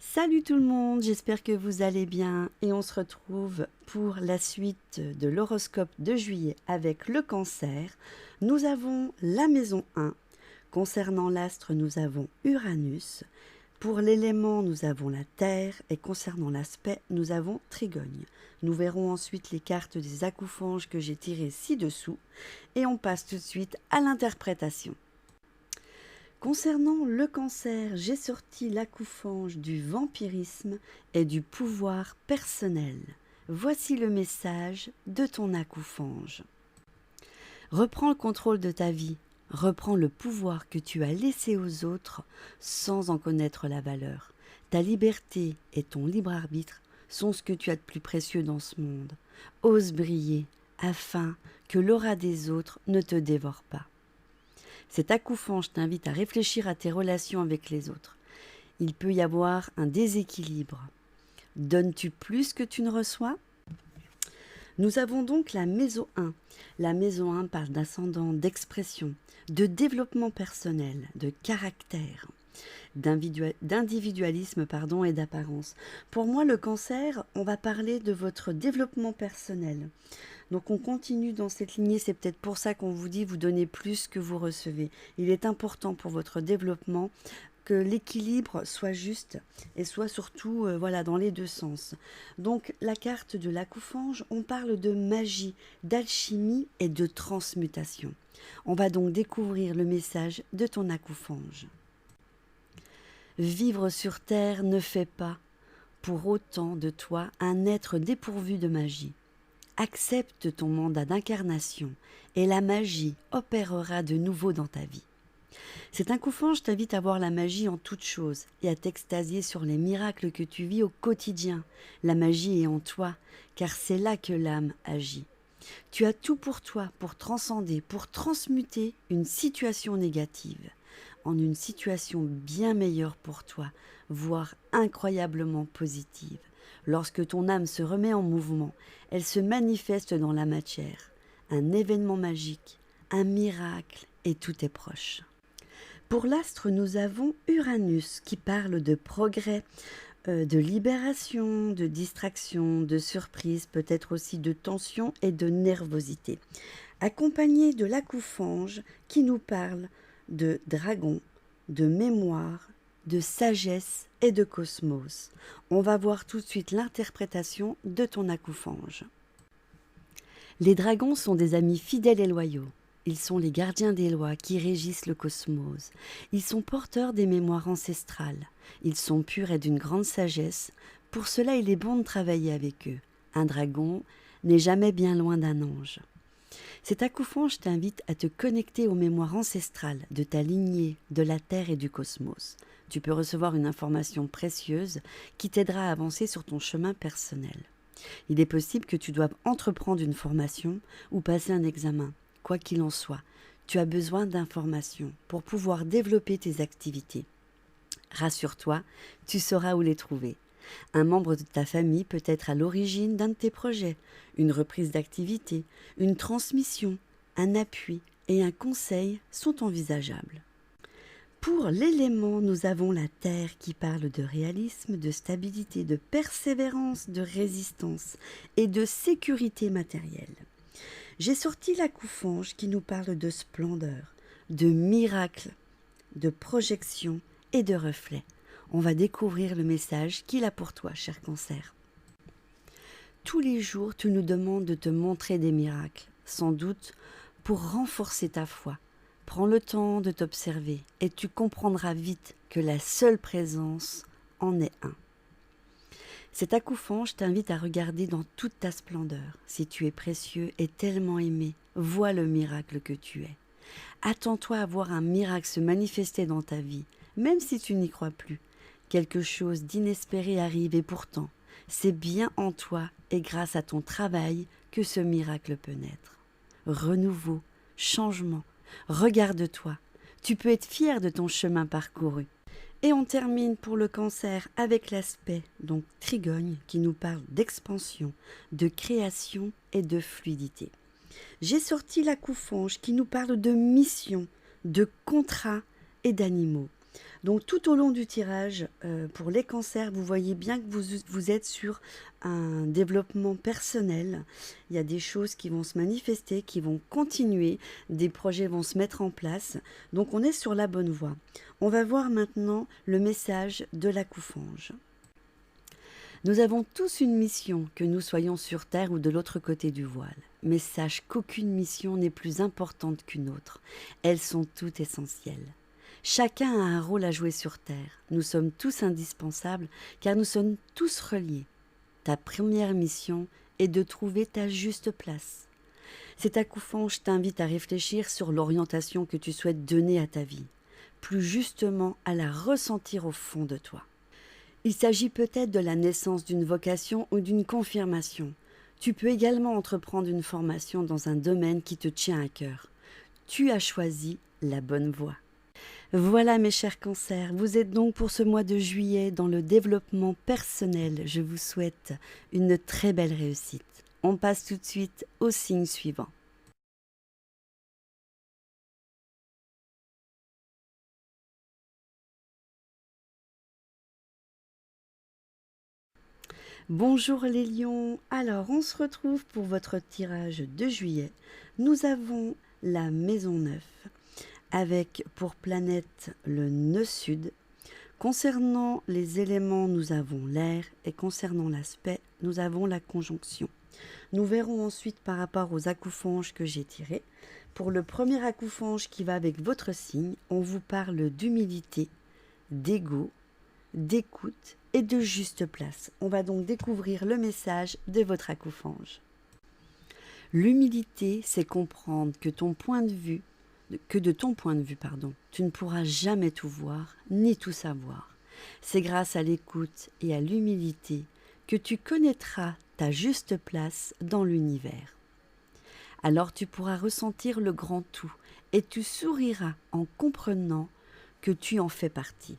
Salut tout le monde, j'espère que vous allez bien et on se retrouve pour la suite de l'horoscope de juillet avec le cancer. Nous avons la maison 1. Concernant l'astre, nous avons Uranus. Pour l'élément, nous avons la Terre et concernant l'aspect, nous avons Trigogne. Nous verrons ensuite les cartes des acouphonges que j'ai tirées ci-dessous et on passe tout de suite à l'interprétation. Concernant le cancer, j'ai sorti l'acouphonge du vampirisme et du pouvoir personnel. Voici le message de ton acouphonge. Reprends le contrôle de ta vie, reprends le pouvoir que tu as laissé aux autres sans en connaître la valeur. Ta liberté et ton libre arbitre sont ce que tu as de plus précieux dans ce monde. Ose briller afin que l'aura des autres ne te dévore pas. Cet acouphonge t'invite à réfléchir à tes relations avec les autres. Il peut y avoir un déséquilibre. Donnes-tu plus que tu ne reçois ? Nous avons donc la maison 1. La maison 1 parle d'ascendant, d'expression, de développement personnel, de caractère, d'individualisme et d'apparence. Pour moi, le cancer, on va parler de votre développement personnel. Donc on continue dans cette lignée, c'est peut-être pour ça qu'on vous dit vous donnez plus que vous recevez. Il est important pour votre développement que l'équilibre soit juste et soit surtout dans les deux sens. Donc la carte de l'acouphonge, on parle de magie, d'alchimie et de transmutation. On va donc découvrir le message de ton acouphonge. Vivre sur terre ne fait pas pour autant de toi un être dépourvu de magie. Accepte ton mandat d'incarnation et la magie opérera de nouveau dans ta vie. Cet acouphonge t'invite à voir la magie en toutes choses et à t'extasier sur les miracles que tu vis au quotidien. La magie est en toi, car c'est là que l'âme agit. Tu as tout pour toi, pour transcender, pour transmuter une situation négative en une situation bien meilleure pour toi, voire incroyablement positive. Lorsque ton âme se remet en mouvement, elle se manifeste dans la matière. Un événement magique, un miracle, et tout est proche. Pour l'astre, nous avons Uranus qui parle de progrès, de libération, de distraction, de surprise, peut-être aussi de tension et de nervosité. Accompagné de l'acouphonge qui nous parle de dragon, de mémoire, de sagesse et de cosmos. On va voir tout de suite l'interprétation de ton acouphonge. Les dragons sont des amis fidèles et loyaux. Ils sont les gardiens des lois qui régissent le cosmos. Ils sont porteurs des mémoires ancestrales. Ils sont purs et d'une grande sagesse. Pour cela, il est bon de travailler avec eux. Un dragon n'est jamais bien loin d'un ange. Cet acouphonge t'invite à te connecter aux mémoires ancestrales de ta lignée, de la Terre et du cosmos. Tu peux recevoir une information précieuse qui t'aidera à avancer sur ton chemin personnel. Il est possible que tu doives entreprendre une formation ou passer un examen. Quoi qu'il en soit, tu as besoin d'informations pour pouvoir développer tes activités. Rassure-toi, tu sauras où les trouver. Un membre de ta famille peut être à l'origine d'un de tes projets, une reprise d'activité, une transmission, un appui et un conseil sont envisageables. Pour l'élément, nous avons la Terre qui parle de réalisme, de stabilité, de persévérance, de résistance et de sécurité matérielle. J'ai sorti l'acouphonge qui nous parle de splendeur, de miracle, de projection et de reflet. On va découvrir le message qu'il a pour toi, cher cancer. Tous les jours, tu nous demandes de te montrer des miracles, sans doute pour renforcer ta foi. Prends le temps de t'observer et tu comprendras vite que la seule présence en est un. Cet acouphonge t'invite à regarder dans toute ta splendeur. Si tu es précieux et tellement aimé, vois le miracle que tu es. Attends-toi à voir un miracle se manifester dans ta vie, même si tu n'y crois plus. Quelque chose d'inespéré arrive et pourtant, c'est bien en toi et grâce à ton travail que ce miracle peut naître. Renouveau, changement, regarde-toi. Tu peux être fier de ton chemin parcouru. Et on termine pour le cancer avec l'aspect, donc Trigogne, qui nous parle d'expansion, de création et de fluidité. J'ai sorti l'acouphonge qui nous parle de mission, de contrat et d'animaux. Donc tout au long du tirage, pour les cancers, vous voyez bien que vous êtes sur un développement personnel. Il y a des choses qui vont se manifester, qui vont continuer, des projets vont se mettre en place. Donc on est sur la bonne voie. On va voir maintenant le message de l'accoufange. Nous avons tous une mission, que nous soyons sur Terre ou de l'autre côté du voile. Mais sache qu'aucune mission n'est plus importante qu'une autre. Elles sont toutes essentielles. Chacun a un rôle à jouer sur Terre. Nous sommes tous indispensables car nous sommes tous reliés. Ta première mission est de trouver ta juste place. Cet accoufange t'invite à réfléchir sur l'orientation que tu souhaites donner à ta vie, plus justement à la ressentir au fond de toi. Il s'agit peut-être de la naissance d'une vocation ou d'une confirmation. Tu peux également entreprendre une formation dans un domaine qui te tient à cœur. Tu as choisi la bonne voie. Voilà mes chers cancers, vous êtes donc pour ce mois de juillet dans le développement personnel. Je vous souhaite une très belle réussite. On passe tout de suite au signe suivant. Bonjour les lions, alors on se retrouve pour votre tirage de juillet. Nous avons la maison 9 avec pour planète le nœud sud. Concernant les éléments, nous avons l'air et concernant l'aspect, nous avons la conjonction. Nous verrons ensuite par rapport aux accoufanges que j'ai tirés. Pour le premier accoufange qui va avec votre signe, on vous parle d'humilité, d'ego, d'écoute et de juste place. On va donc découvrir le message de votre accoufange. L'humilité, c'est comprendre que de ton point de vue, tu ne pourras jamais tout voir ni tout savoir. C'est grâce à l'écoute et à l'humilité que tu connaîtras ta juste place dans l'univers. Alors tu pourras ressentir le grand tout et tu souriras en comprenant que tu en fais partie.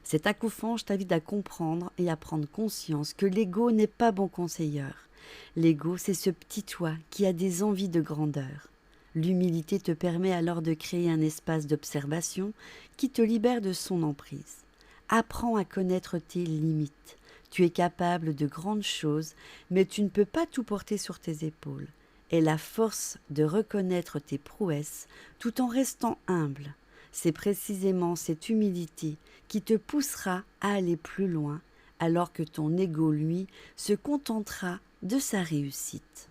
Cet accoufange t'invite à comprendre et à prendre conscience que l'ego n'est pas bon conseilleur. L'ego, c'est ce petit toi qui a des envies de grandeur. L'humilité te permet alors de créer un espace d'observation qui te libère de son emprise. Apprends à connaître tes limites. Tu es capable de grandes choses, mais tu ne peux pas tout porter sur tes épaules. Aie la force de reconnaître tes prouesses tout en restant humble. C'est précisément cette humilité qui te poussera à aller plus loin, alors que ton ego, lui, se contentera de sa réussite.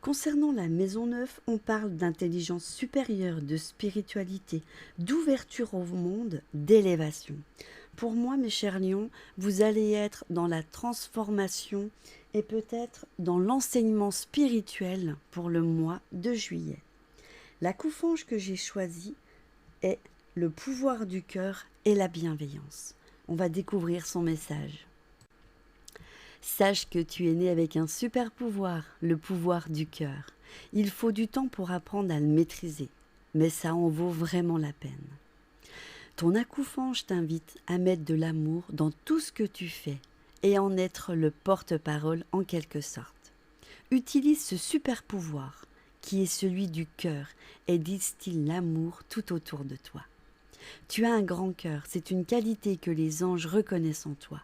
Concernant la maison 9, on parle d'intelligence supérieure, de spiritualité, d'ouverture au monde, d'élévation. Pour moi, mes chers lions, vous allez être dans la transformation et peut-être dans l'enseignement spirituel pour le mois de juillet. L'accoufange que j'ai choisi est le pouvoir du cœur et la bienveillance. On va découvrir son message. Sache que tu es né avec un super pouvoir, le pouvoir du cœur. Il faut du temps pour apprendre à le maîtriser, mais ça en vaut vraiment la peine. Ton accoufange t'invite à mettre de l'amour dans tout ce que tu fais et en être le porte-parole en quelque sorte. Utilise ce super pouvoir qui est celui du cœur et distille l'amour tout autour de toi. Tu as un grand cœur, c'est une qualité que les anges reconnaissent en toi.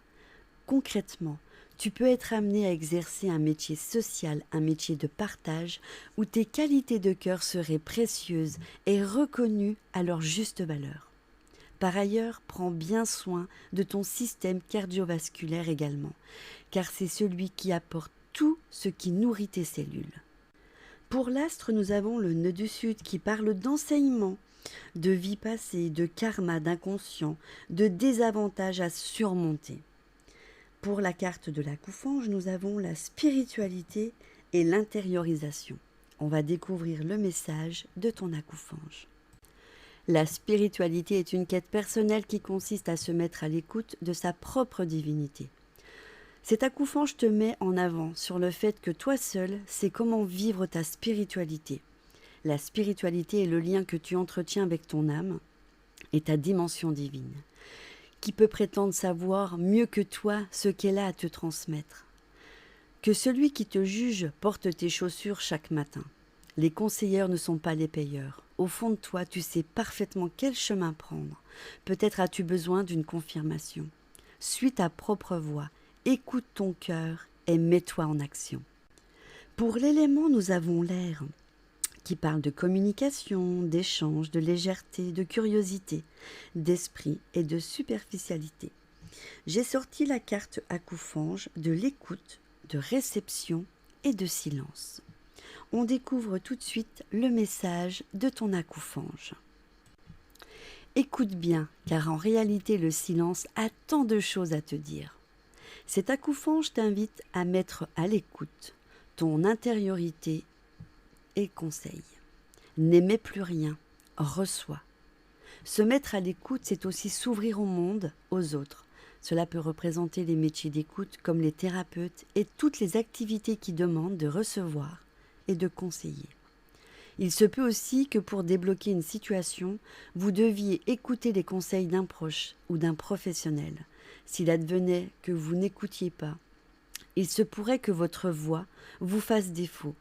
Concrètement, tu peux être amené à exercer un métier social, un métier de partage, où tes qualités de cœur seraient précieuses et reconnues à leur juste valeur. Par ailleurs, prends bien soin de ton système cardiovasculaire également, car c'est celui qui apporte tout ce qui nourrit tes cellules. Pour l'astre, nous avons le nœud du sud qui parle d'enseignement, de vie passée, de karma, d'inconscient, de désavantages à surmonter. Pour la carte de l'accoufange, nous avons la spiritualité et l'intériorisation. On va découvrir le message de ton accoufange. La spiritualité est une quête personnelle qui consiste à se mettre à l'écoute de sa propre divinité. Cet accoufange te met en avant sur le fait que toi seul sais comment vivre ta spiritualité. La spiritualité est le lien que tu entretiens avec ton âme et ta dimension divine. Qui peut prétendre savoir mieux que toi ce qu'elle a à te transmettre? Que celui qui te juge porte tes chaussures chaque matin. Les conseilleurs ne sont pas les payeurs. au fond de toi, tu sais parfaitement quel chemin prendre. Peut-être as-tu besoin d'une confirmation. Suis ta propre voix, écoute ton cœur et mets-toi en action. Pour l'élément, nous avons l'air, qui parle de communication, d'échange, de légèreté, de curiosité, d'esprit et de superficialité. J'ai sorti la carte Akoufange de l'écoute, de réception et de silence. On découvre tout de suite le message de ton Akoufange. Écoute bien, car en réalité le silence a tant de choses à te dire. Cet Akoufange t'invite à mettre à l'écoute ton intériorité et conseille. N'aimez plus rien, reçois. Se mettre à l'écoute, c'est aussi s'ouvrir au monde, aux autres. Cela peut représenter les métiers d'écoute comme les thérapeutes et toutes les activités qui demandent de recevoir et de conseiller. Il se peut aussi que pour débloquer une situation, vous deviez écouter les conseils d'un proche ou d'un professionnel. S'il advenait que vous n'écoutiez pas, il se pourrait que votre voix vous fasse défaut.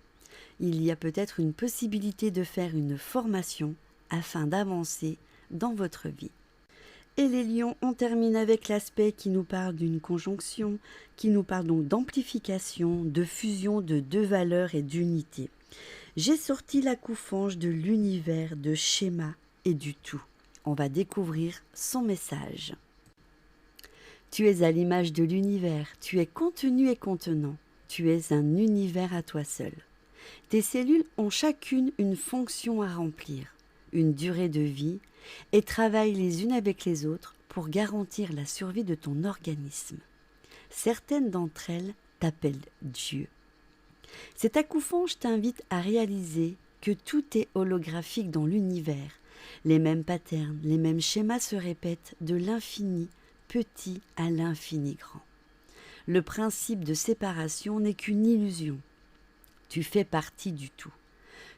Il y a peut-être une possibilité de faire une formation afin d'avancer dans votre vie. Et les lions, on termine avec l'aspect qui nous parle d'une conjonction, qui nous parle donc d'amplification, de fusion de deux valeurs et d'unité. J'ai sorti l'Akoufange de l'univers, de schéma et du tout. On va découvrir son message. Tu es à l'image de l'univers, tu es contenu et contenant, tu es un univers à toi seul. Tes cellules ont chacune une fonction à remplir, une durée de vie, et travaillent les unes avec les autres pour garantir la survie de ton organisme. Certaines d'entre elles t'appellent Dieu. Cet Akoufange t'invite à réaliser que tout est holographique dans l'univers. Les mêmes patterns, les mêmes schémas se répètent de l'infini petit à l'infini grand. Le principe de séparation n'est qu'une illusion. Tu fais partie du tout.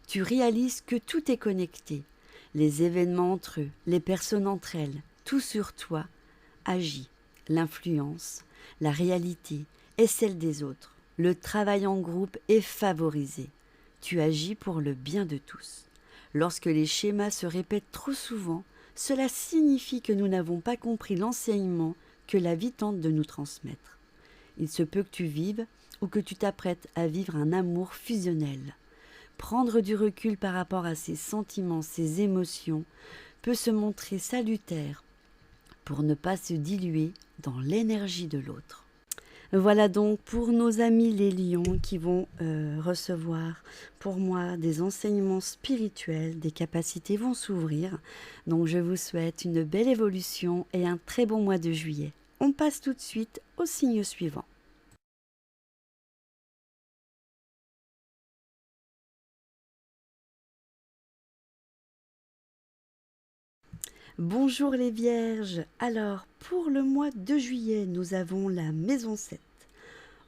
Tu réalises que tout est connecté. Les événements entre eux, les personnes entre elles, tout sur toi agit. L'influence, la réalité est celle des autres. Le travail en groupe est favorisé. Tu agis pour le bien de tous. Lorsque les schémas se répètent trop souvent, cela signifie que nous n'avons pas compris l'enseignement que la vie tente de nous transmettre. Il se peut que tu vives ou que tu t'apprêtes à vivre un amour fusionnel. Prendre du recul par rapport à ses sentiments, ses émotions, peut se montrer salutaire pour ne pas se diluer dans l'énergie de l'autre. Voilà donc pour nos amis les lions qui vont recevoir pour moi des enseignements spirituels, des capacités vont s'ouvrir. Donc je vous souhaite une belle évolution et un très bon mois de juillet. On passe tout de suite au signe suivant. Bonjour les vierges. Alors, pour le mois de juillet, nous avons la maison 7.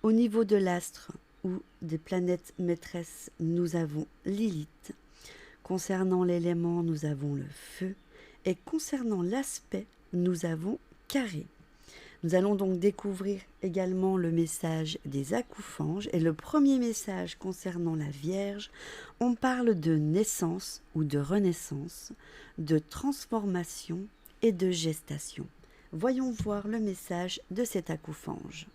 Au niveau de l'astre ou des planètes maîtresses, nous avons Lilith. Concernant l'élément, nous avons le feu. Et concernant l'aspect, nous avons Carré. Nous allons donc découvrir également le message des Akoufanges. Et le premier message concernant la Vierge, on parle de naissance ou de renaissance, de transformation et de gestation. Voyons voir le message de cet Akoufange.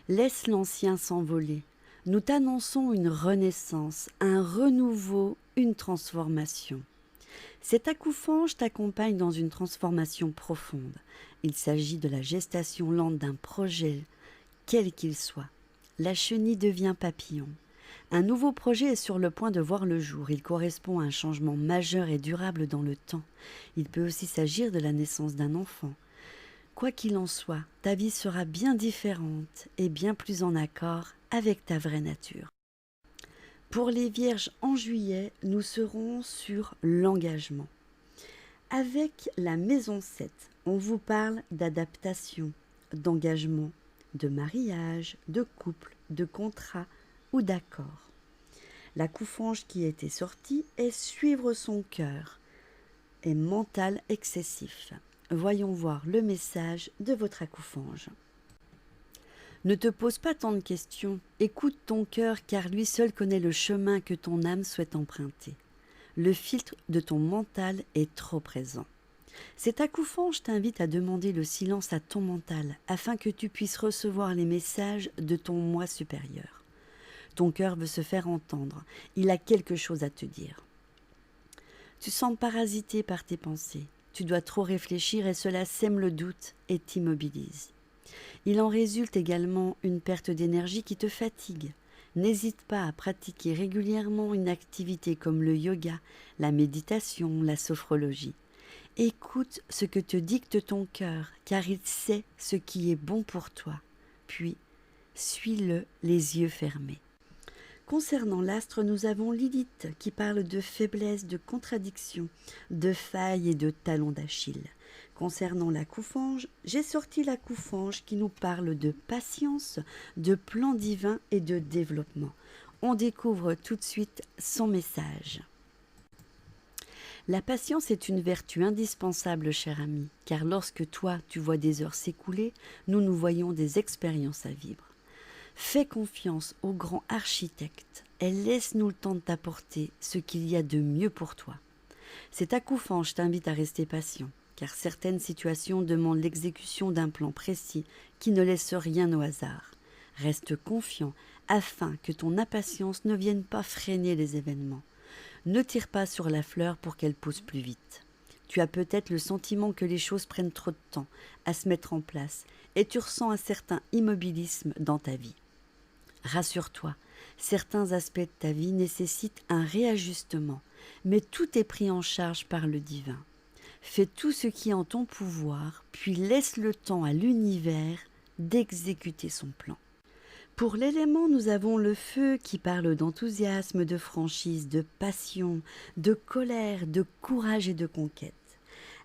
Laisse l'ancien s'envoler. Nous t'annonçons une renaissance, un renouveau, une transformation. Cet Akoufange t'accompagne dans une transformation profonde. Il s'agit de la gestation lente d'un projet, quel qu'il soit. La chenille devient papillon. Un nouveau projet est sur le point de voir le jour. Il correspond à un changement majeur et durable dans le temps. Il peut aussi s'agir de la naissance d'un enfant. Quoi qu'il en soit, ta vie sera bien différente et bien plus en accord avec ta vraie nature. Pour les vierges en juillet, nous serons sur l'engagement. Avec la maison 7, on vous parle d'adaptation, d'engagement, de mariage, de couple, de contrat ou d'accord. L'Akoufange qui a été sorti est suivre son cœur et mental excessif. Voyons voir le message de votre Akoufange. Ne te pose pas tant de questions, écoute ton cœur car lui seul connaît le chemin que ton âme souhaite emprunter. Le filtre de ton mental est trop présent. Cet accoufange t'invite à demander le silence à ton mental afin que tu puisses recevoir les messages de ton moi supérieur. Ton cœur veut se faire entendre, il a quelque chose à te dire. Tu sens parasité par tes pensées, tu dois trop réfléchir et cela sème le doute et t'immobilise. Il en résulte également une perte d'énergie qui te fatigue. N'hésite pas à pratiquer régulièrement une activité comme le yoga, la méditation, la sophrologie. Écoute ce que te dicte ton cœur, car il sait ce qui est bon pour toi. Puis, suis-le les yeux fermés. Concernant l'astre, nous avons Lilith qui parle de faiblesse, de contradiction, de failles et de talons d'Achille. Concernant l'accoufange, j'ai sorti l'accoufange qui nous parle de patience, de plan divin et de développement. On découvre tout de suite son message. La patience est une vertu indispensable, cher ami, car lorsque toi, tu vois des heures s'écouler, nous voyons des expériences à vivre. Fais confiance au grand architecte et laisse-nous le temps de t'apporter ce qu'il y a de mieux pour toi. Cet accoufange t'invite à rester patient, car certaines situations demandent l'exécution d'un plan précis qui ne laisse rien au hasard. Reste confiant afin que ton impatience ne vienne pas freiner les événements. Ne tire pas sur la fleur pour qu'elle pousse plus vite. Tu as peut-être le sentiment que les choses prennent trop de temps à se mettre en place et tu ressens un certain immobilisme dans ta vie. Rassure-toi, certains aspects de ta vie nécessitent un réajustement, mais tout est pris en charge par le divin. Fais tout ce qui est en ton pouvoir, puis laisse le temps à l'univers d'exécuter son plan. Pour l'élément, nous avons le feu qui parle d'enthousiasme, de franchise, de passion, de colère, de courage et de conquête.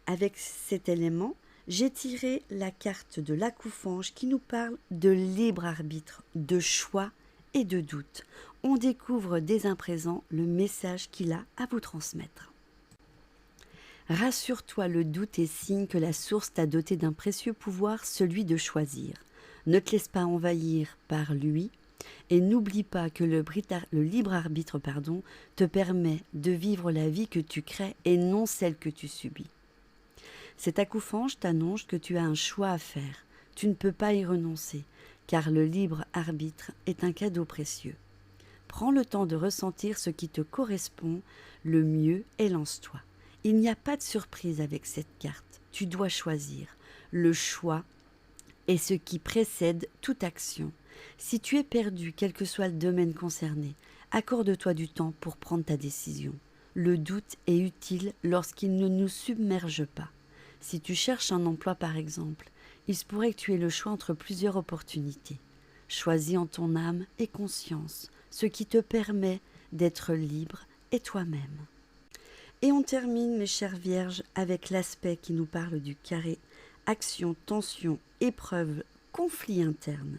Avec cet élément, j'ai tiré la carte de l'accoufange qui nous parle de libre arbitre, de choix et de doute. On découvre dès un présent le message qu'il a à vous transmettre. Rassure-toi, le doute est signe que la source t'a doté d'un précieux pouvoir, celui de choisir. Ne te laisse pas envahir par lui et n'oublie pas que le libre arbitre te permet de vivre la vie que tu crées et non celle que tu subis. Cet accoufange t'annonce que tu as un choix à faire. Tu ne peux pas y renoncer, car le libre arbitre est un cadeau précieux. Prends le temps de ressentir ce qui te correspond le mieux et lance-toi. Il n'y a pas de surprise avec cette carte. Tu dois choisir. Le choix est ce qui précède toute action. Si tu es perdu, quel que soit le domaine concerné, accorde-toi du temps pour prendre ta décision. Le doute est utile lorsqu'il ne nous submerge pas. Si tu cherches un emploi par exemple, il se pourrait que tu aies le choix entre plusieurs opportunités. Choisis en ton âme et conscience ce qui te permet d'être libre et toi-même. Et on termine, mes chères vierges, avec l'aspect qui nous parle du carré action, tension, épreuve, conflit interne.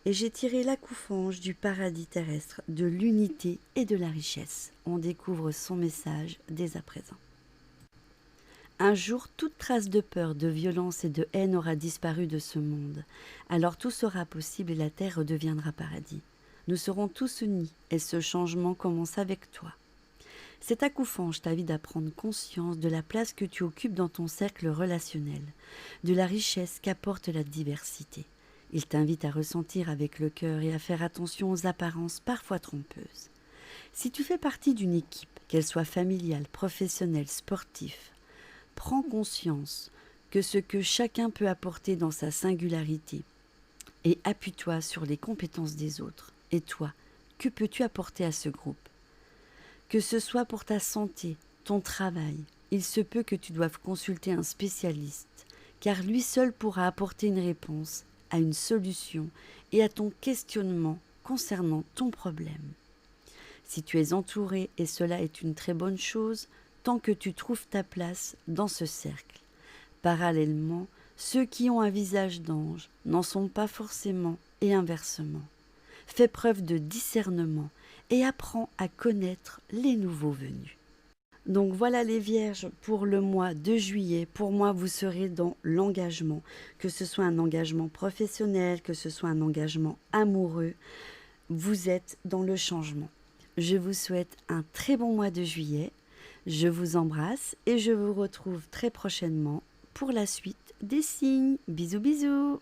Et j'ai tiré l'accoufange du paradis terrestre, de l'unité et de la richesse. On découvre son message dès à présent. Un jour, toute trace de peur, de violence et de haine aura disparu de ce monde. Alors tout sera possible et la terre redeviendra paradis. Nous serons tous unis et ce changement commence avec toi. Cet accoufange t'invite à prendre conscience de la place que tu occupes dans ton cercle relationnel, de la richesse qu'apporte la diversité. Il t'invite à ressentir avec le cœur et à faire attention aux apparences parfois trompeuses. Si tu fais partie d'une équipe, qu'elle soit familiale, professionnelle, sportive, prends conscience que ce que chacun peut apporter dans sa singularité et appuie-toi sur les compétences des autres. Et toi, que peux-tu apporter à ce groupe ? Que ce soit pour ta santé, ton travail, il se peut que tu doives consulter un spécialiste, car lui seul pourra apporter une réponse à une solution et à ton questionnement concernant ton problème. Si tu es entouré, et cela est une très bonne chose, tant que tu trouves ta place dans ce cercle. Parallèlement, ceux qui ont un visage d'ange n'en sont pas forcément et inversement. Fais preuve de discernement et apprends à connaître les nouveaux venus. Donc voilà les vierges pour le mois de juillet. Pour moi, vous serez dans l'engagement, que ce soit un engagement professionnel, que ce soit un engagement amoureux, vous êtes dans le changement. Je vous souhaite un très bon mois de juillet. Je vous embrasse et je vous retrouve très prochainement pour la suite des signes. Bisous bisous.